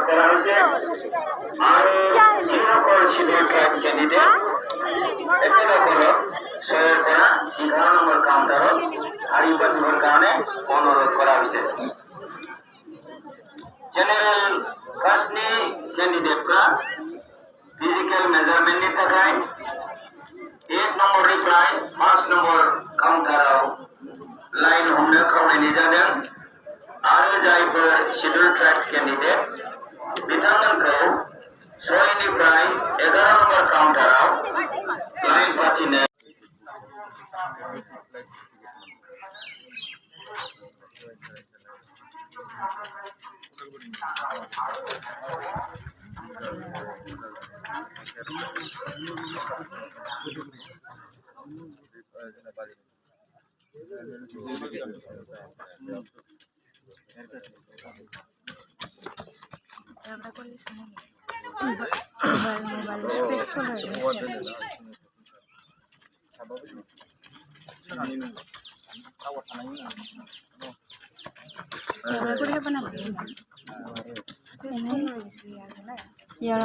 করা হয়েছে আর এই সকল শিডিউল ট্রাইব ক্যান্ডিডেট এখানে হলো সয়ের করা 11 নম্বর কাউন্টারত হারি বাঁধিবার কারণে অনুরোধ করা হয়েছে জেনারেল কাস্টনি ক্যান্ডিডেটরা ফিজিক্যাল মেজারমেন্টनि थाखाय 1 নম্বরनिफ्राय 5 নম্বর काउंटाराव लाइन हमनो खावलायनाय जादों आरो जायफोर शिड्यूल ट्राइब कैंडिडेट बिथांमोनखौ 6 निफ्राय 11 नम्बर काउंटाराव लाइन फाथिनो Iya,